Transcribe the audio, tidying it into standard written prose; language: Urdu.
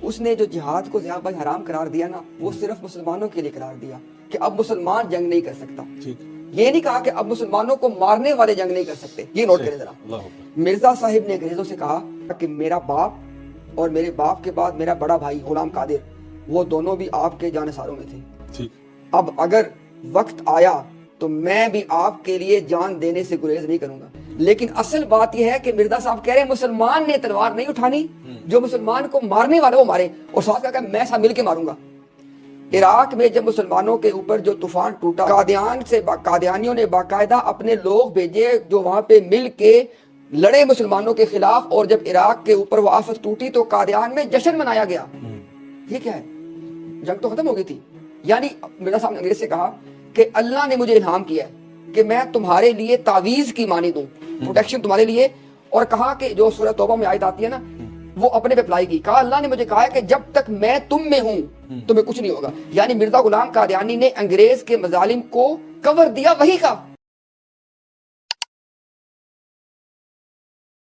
اس نے جو جہاد کو ضیاء بھائی حرام قرار دیا نا، وہ صرف مسلمانوں کے لیے قرار دیا کہ اب مسلمان جنگ نہیں کر سکتا. یہ نہیں کہا کہ اب مسلمانوں کو مارنے والے جنگ نہیں کر سکتے. یہ نوٹ کریں ذرا. مرزا صاحب نے انگریزوں سے کہا کہ میرا باپ اور میرے باپ کے بعد میرا بڑا بھائی غلام قادر، وہ دونوں بھی آپ کے جانثاروں میں تھے. اب اگر وقت آیا تو میں بھی آپ کے لیے جان دینے سے گریز نہیں کروں گا. لیکن اصل بات یہ ہے کہ مرزا صاحب کہہ رہے ہیں مسلمان نے تلوار نہیں اٹھانی، جو مسلمان کو مارنے والا وہ مارے، اور ساتھ کہا کہ میں ساتھ مل کے ماروں گا. عراق میں جب مسلمانوں کے اوپر جو طوفان ٹوٹا، قادیانیوں نے باقاعدہ اپنے لوگ بھیجے جو وہاں پہ مل کے لڑے مسلمانوں کے خلاف، اور جب عراق کے اوپر وہ آفت ٹوٹی تو قادیان میں جشن منایا گیا. یہ کیا ہے؟ جنگ تو ختم ہو گئی تھی. یعنی مرزا صاحب نے انگریز سے کہا کہ اللہ نے مجھے الہام کیا ہے کہ میں تمہارے لیے تعویذ کی مانی دوں، پروٹیکشن تمہارے لیے. اور کہا کہ جو سورہ توبہ میں آیت آتی ہے نا، وہ اپنے پہ اپلائی کی. کہا اللہ نے مجھے کہا ہے کہ جب تک میں تم میں ہوں تمہیں کچھ نہیں ہوگا. یعنی مرزا غلام قادیانی نے انگریز کے مظالم کو کور دیا وحی کا.